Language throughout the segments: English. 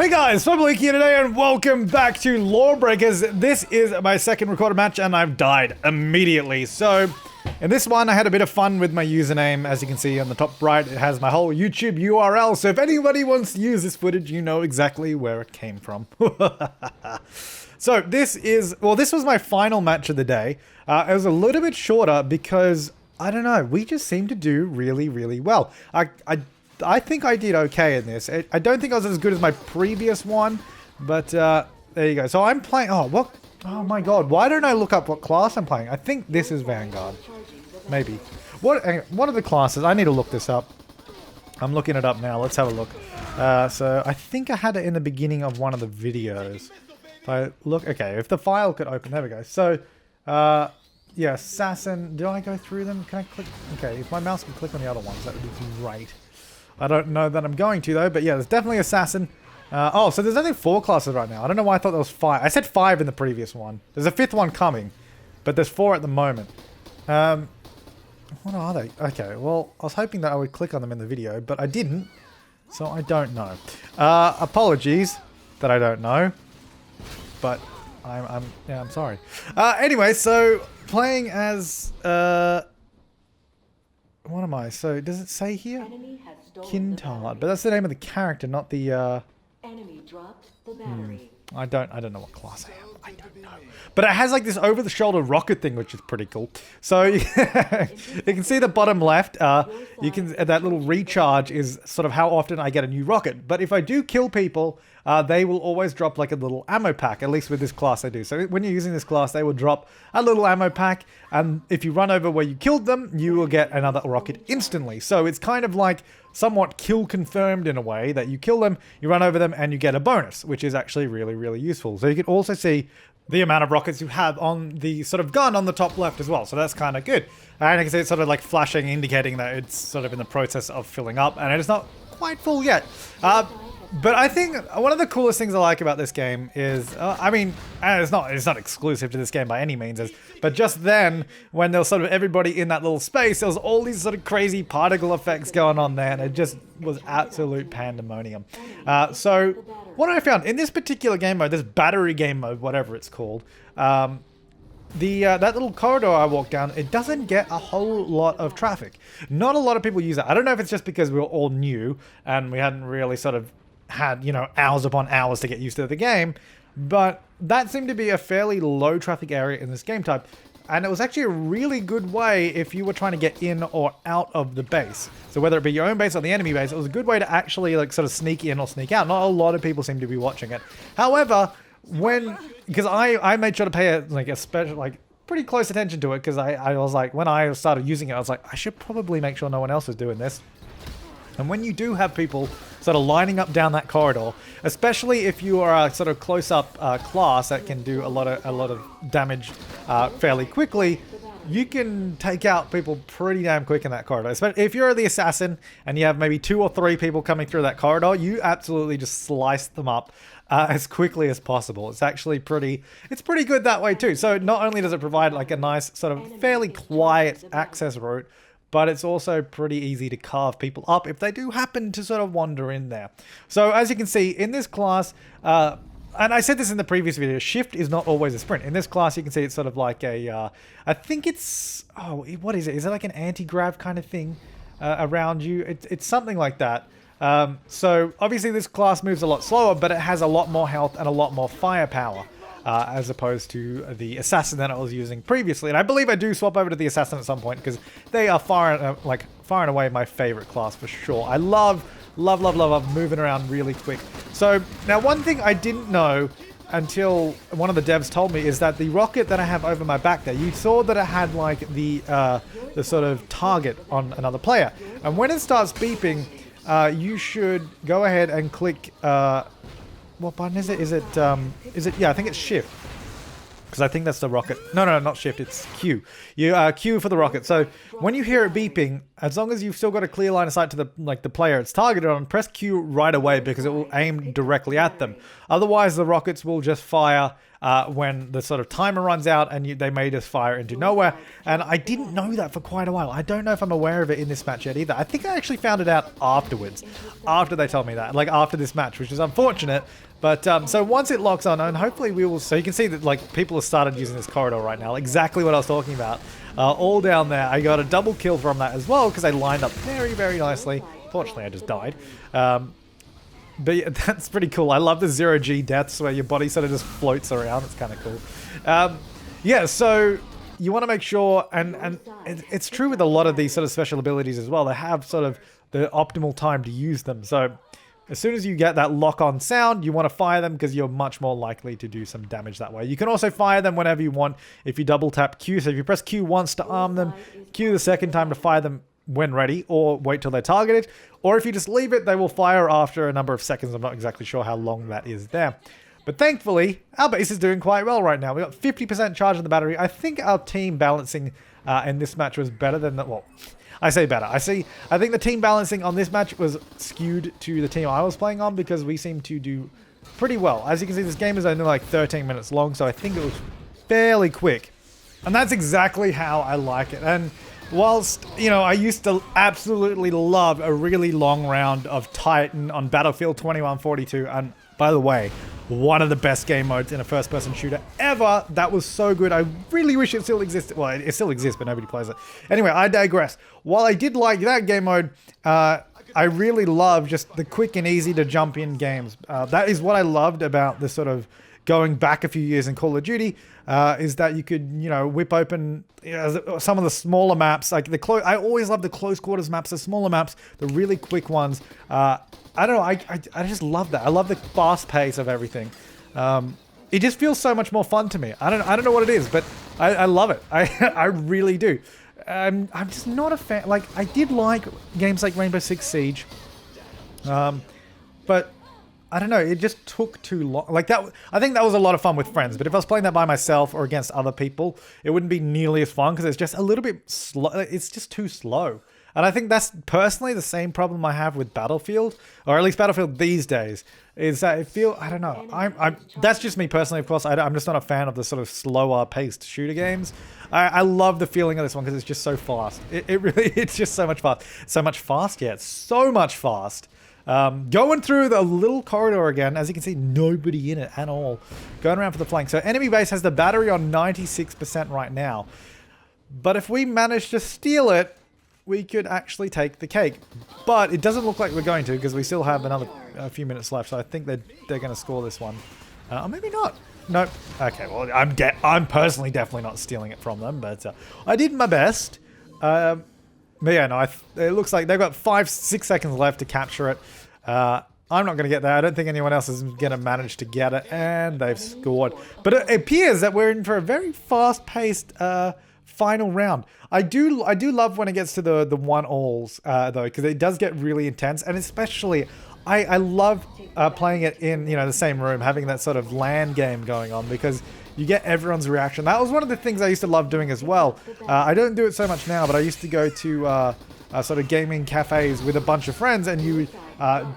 Hey guys, Flabaliki here today and welcome back to Lawbreakers. This is my second recorded match and I've died immediately. So, in this one I had a bit of fun with my username. As you can see on the top right, it has my whole YouTube URL. So if anybody wants to use this footage, you know exactly where it came from. So this was my final match of the day. It was a little bit shorter because, I don't know, we just seemed to do really, really well. I think I did okay in this. I don't think I was as good as my previous one, but there you go. So I'm playing, oh my god, why don't I look up what class I'm playing? I think this is Vanguard. Maybe. What are the classes? I need to look this up. I'm looking it up now. Let's have a look. So I think I had it in the beginning of one of the videos. If I look, okay, if the file could open, there we go. So, yeah, Assassin, did I go through them? Can I click? Okay, if my mouse can click on the other ones, that would be great. I don't know that I'm going to though, but yeah, there's definitely Assassin. Oh, so there's only 4 classes right now. I don't know why I thought there was 5. I said 5 in the previous one. There's a 5th one coming, but there's 4 at the moment. What are they? Okay, well, I was hoping that I would click on them in the video, but I didn't, so I don't know. Apologies that I don't know, but I'm sorry. Anyway, so playing as what am I? So does it say here? Cayinator, but that's the name of the character, not the Enemy dropped the battery. I don't know what class I am. I don't know. But it has like this over-the-shoulder rocket thing, which is pretty cool. So you can see the bottom left. You can that little recharge is sort of how often I get a new rocket. But if I do kill people, they will always drop like a little ammo pack. At least with this class, they do. So when you're using this class, they will drop a little ammo pack, and if you run over where you killed them, you will get another rocket instantly. So it's kind of like somewhat kill confirmed in a way that you kill them, you run over them, and you get a bonus, which is actually really, really useful. So you can also see the amount of rockets you have on the sort of gun on the top left as well. So that's kind of good. And you can see it's sort of like flashing, indicating that it's sort of in the process of filling up, and it's not quite full yet. But I think one of the coolest things I like about this game is, I mean, and it's not exclusive to this game by any means, but just then, when there was sort of everybody in that little space, there was all these sort of crazy particle effects going on there, and it just was absolute pandemonium. So, what I found, in this particular game mode, this battery game mode, whatever it's called, that little corridor I walked down, it doesn't get a whole lot of traffic. Not a lot of people use it. I don't know if it's just because we were all new, and we hadn't really sort of had, you know, hours upon hours to get used to the game, but that seemed to be a fairly low traffic area in this game type, and it was actually a really good way if you were trying to get in or out of the base. So whether it be your own base or the enemy base, it was a good way to actually like sort of sneak in or sneak out. Not a lot of people seem to be watching it. However, because I made sure to pay a special, like, pretty close attention to it, because I was like, when I started using it, I was like, I should probably make sure no one else is doing this. And when you do have people sort of lining up down that corridor, especially if you are a sort of close-up class that can do a lot of damage fairly quickly, you can take out people pretty damn quick in that corridor. Especially if you're the assassin and you have maybe 2 or 3 people coming through that corridor, you absolutely just slice them up as quickly as possible. It's actually pretty good that way too. So not only does it provide like a nice sort of fairly quiet access route, but it's also pretty easy to carve people up if they do happen to sort of wander in there. So as you can see in this class, and I said this in the previous video, shift is not always a sprint. In this class, you can see it's sort of like a, I think it's, oh, what is it? Is it like an anti-grav kind of thing around you? It's something like that. So obviously this class moves a lot slower, but it has a lot more health and a lot more firepower. As opposed to the assassin that I was using previously. And I believe I do swap over to the assassin at some point, because they are far and away my favorite class for sure. I love moving around really quick. So now one thing I didn't know until one of the devs told me is that the rocket that I have over my back there, you saw that it had like the sort of target on another player. And when it starts beeping, you should go ahead and click, what button is it? Is it, yeah, I think it's shift. Because I think that's the rocket. No, not shift, it's Q. You Q for the rocket. So when you hear it beeping, as long as you've still got a clear line of sight to the player it's targeted on, press Q right away, because it will aim directly at them. Otherwise the rockets will just fire when the sort of timer runs out and they may just fire into nowhere. And I didn't know that for quite a while. I don't know if I'm aware of it in this match yet either. I think I actually found it out afterwards, after they told me that, like after this match, which is unfortunate. But so once it locks on, and hopefully we will, so you can see that like people have started using this corridor right now, exactly what I was talking about. All down there. I got a double kill from that as well because I lined up very, very nicely. Fortunately, I just died. But yeah, that's pretty cool. I love the 0G deaths where your body sort of just floats around. It's kind of cool. Yeah, so you want to make sure, and it's true with a lot of these sort of special abilities as well. They have sort of the optimal time to use them. So as soon as you get that lock-on sound, you want to fire them because you're much more likely to do some damage that way. You can also fire them whenever you want if you double tap Q. So if you press Q once to arm them, Q the second time to fire them when ready, or wait till they're targeted. Or if you just leave it, they will fire after a number of seconds. I'm not exactly sure how long that is there. But thankfully, our base is doing quite well right now. We got 50% charge on the battery. I think our team balancing in this match was better than the... Well, I say better. I think the team balancing on this match was skewed to the team I was playing on because we seem to do pretty well. As you can see, this game is only like 13 minutes long, so I think it was fairly quick. And that's exactly how I like it. And whilst, you know, I used to absolutely love a really long round of Titan on Battlefield 2142, and by the way, one of the best game modes in a first-person shooter ever. That was so good. I really wish it still existed. Well, it still exists, but nobody plays it. Anyway, I digress. While I did like that game mode, I really love just the quick and easy to jump in games. That is what I loved about the sort of going back a few years in Call of Duty, is that you could, you know, whip open some of the smaller maps. Like I always love the close quarters maps, the smaller maps, the really quick ones. I don't know, I just love that. I love the fast pace of everything. It just feels so much more fun to me. I don't know what it is, but I love it. I really do. I'm just not a fan. Like, I did like games like Rainbow Six Siege, but I don't know, it just took too long. Like that, I think that was a lot of fun with friends, but if I was playing that by myself or against other people, it wouldn't be nearly as fun because it's just a little bit slow. It's just too slow. And I think that's personally the same problem I have with Battlefield, or at least Battlefield these days, is that I don't know, that's just me personally, of course. I'm just not a fan of the sort of slower paced shooter games. I love the feeling of this one because it's just so fast. It's just so much fast. So much fast, yeah, it's so much fast. Going through the little corridor again, as you can see, nobody in it at all. Going around for the flank. So enemy base has the battery on 96% right now. But if we manage to steal it, we could actually take the cake. But it doesn't look like we're going to because we still have a few minutes left. So I think they're going to score this one. Or maybe not. Nope. Okay, well, I'm personally definitely not stealing it from them. But I did my best. But yeah, no, it looks like they've got 5-6 seconds left to capture it. I'm not going to get that. I don't think anyone else is going to manage to get it. And they've scored. But it appears that we're in for a very fast-paced final round. I do love when it gets to the 1-alls, though, because it does get really intense. And especially, I love playing it in, you know, the same room, having that sort of LAN game going on, because you get everyone's reaction. That was one of the things I used to love doing as well. I don't do it so much now, but I used to go to sort of gaming cafes with a bunch of friends, and you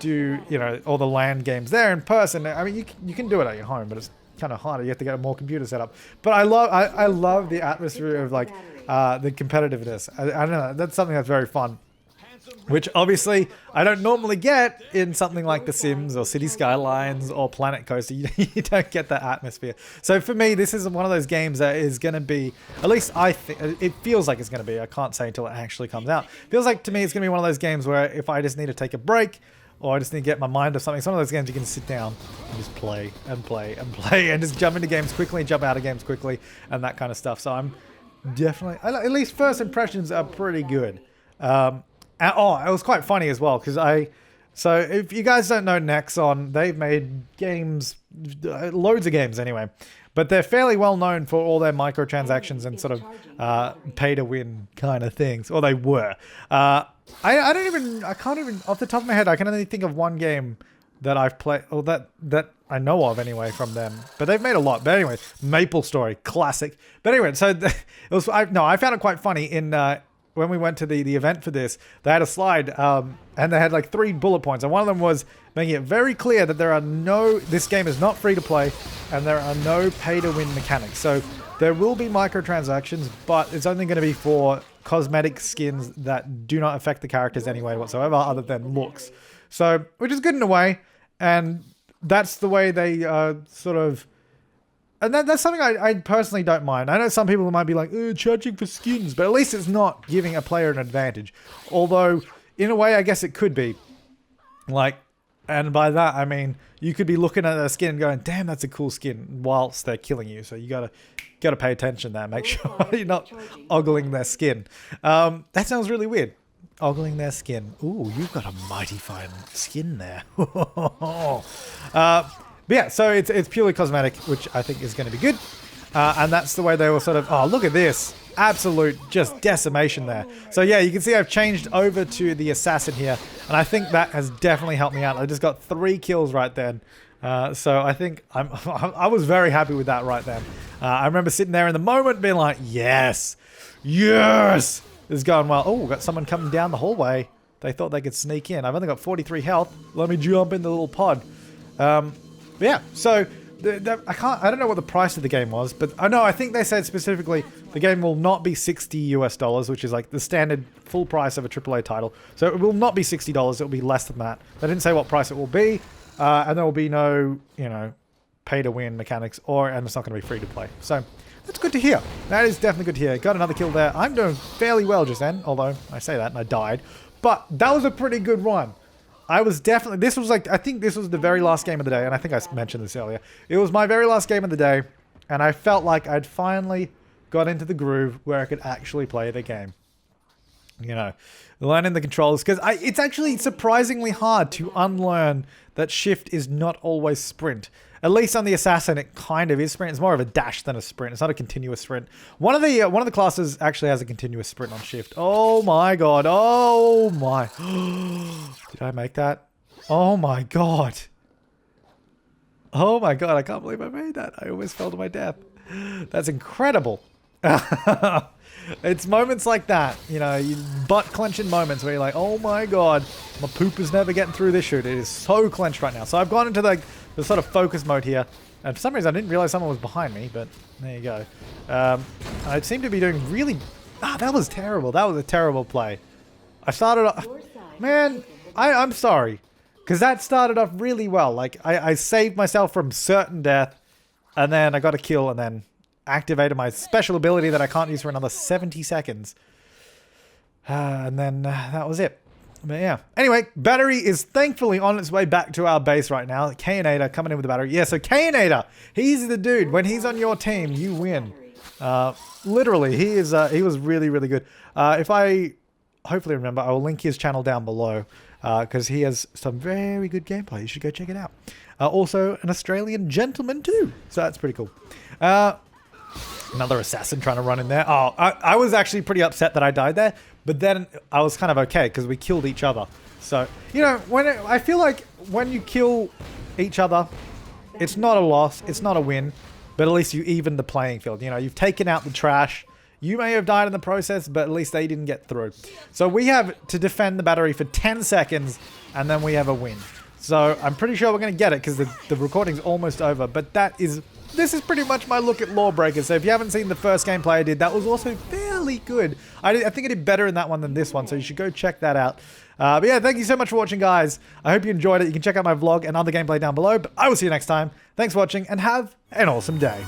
do, you know, all the LAN games there in person. I mean, you can do it at your home, but it's kind of harder. You have to get a more computer set up. But I love the atmosphere of like the competitiveness. I don't know. That's something that's very fun. Which obviously I don't normally get in something like The Sims or City Skylines or Planet Coaster. You don't get that atmosphere. So for me, this is one of those games that is going to be, at least I think, it feels like it's going to be. I can't say until it actually comes out. Feels like to me it's going to be one of those games where if I just need to take a break, or I just need to get my mind off something, it's one of those games you can sit down and just play and play and play and just jump into games quickly, jump out of games quickly, and that kind of stuff. So I'm definitely, at least first impressions are pretty good. It was quite funny as well, because so if you guys don't know Nexon, they've made games, loads of games anyway, but they're fairly well known for all their microtransactions and sort of pay to win kind of things, or they were. I can't even, off the top of my head, I can only think of one game that I've played, or that I know of anyway from them, but they've made a lot. But anyway, MapleStory, classic. But anyway, so I found it quite funny in, when we went to the event for this, they had a slide, and they had like 3 bullet points, and one of them was making it very clear that this game is not free to play, and there are no pay-to-win mechanics. So there will be microtransactions, but it's only going to be for cosmetic skins that do not affect the characters anyway whatsoever, other than looks. So, which is good in a way, and that's the way they sort of... And that's something I personally don't mind. I know some people might be like, charging for skins, but at least it's not giving a player an advantage. Although, in a way, I guess it could be. Like, and by that, I mean, you could be looking at a skin and going, damn, that's a cool skin, whilst they're killing you. So you gotta pay attention there. Make sure you're not ogling their skin. That sounds really weird. Ogling their skin. Ooh, you've got a mighty fine skin there. But yeah, so it's purely cosmetic, which I think is going to be good. And that's the way they were sort of... Oh, look at this. Absolute just decimation there. So yeah, you can see I've changed over to the assassin here. And I think that has definitely helped me out. I just got 3 kills right then. So I think I was very happy with that right then. I remember sitting there in the moment being like, yes, yes, this is going well. Oh, got someone coming down the hallway. They thought they could sneak in. I've only got 43 health. Let me jump in the little pod. But yeah, so I don't know what the price of the game was, but I know I think they said specifically the game will not be $60 US, which is like the standard full price of a AAA title. So it will not be $60. It will be less than that. They didn't say what price it will be, and there will be no, pay to win mechanics, and it's not going to be free to play. So that's good to hear. That is definitely good to hear. Got another kill there. I'm doing fairly well just then, although I say that and I died, but that was a pretty good run. I was definitely... This was like... I think this was the very last game of the day. And I think I mentioned this earlier. It was my very last game of the day. And I felt like I'd finally got into the groove where I could actually play the game. Learning the controls. Because it's actually surprisingly hard to unlearn that shift is not always sprint. At least on the assassin, it kind of is sprint. It's more of a dash than a sprint. It's not a continuous sprint. One of the classes actually has a continuous sprint on shift. Oh my god. Oh my. Did I make that? Oh my god. Oh my god. I can't believe I made that. I almost fell to my death. That's incredible. It's moments like that, you butt clenching moments where you're like, oh my god, my poop is never getting through this shit. It is so clenched right now. So I've gone into the sort of focus mode here. And for some reason, I didn't realize someone was behind me, but there you go. I seem to be doing really... that was terrible. That was a terrible play. I started off... Man, I'm sorry. Because that started off really well. Like, I saved myself from certain death, and then I got a kill, and then activated my special ability that I can't use for another 70 seconds. And then that was it. But yeah. Anyway, battery is thankfully on its way back to our base right now. Cayinator coming in with the battery. Yeah, so Cayinator, he's the dude. When he's on your team, you win. Literally, he was really, really good. If I hopefully remember, I will link his channel down below because he has some very good gameplay. You should go check it out. Also, an Australian gentleman too. So that's pretty cool. Another assassin trying to run in there. Oh, I was actually pretty upset that I died there. But then I was kind of okay because we killed each other. So, I feel like when you kill each other, it's not a loss. It's not a win. But at least you even the playing field. You've taken out the trash. You may have died in the process, but at least they didn't get through. So we have to defend the battery for 10 seconds, and then we have a win. So I'm pretty sure we're going to get it because the recording's almost over. But this is pretty much my look at Lawbreakers. So if you haven't seen the first gameplay I did, that was also fairly good. I think I did better in that one than this one, so you should go check that out. But yeah, thank you so much for watching, guys. I hope you enjoyed it. You can check out my vlog and other gameplay down below, but I will see you next time. Thanks for watching, and have an awesome day.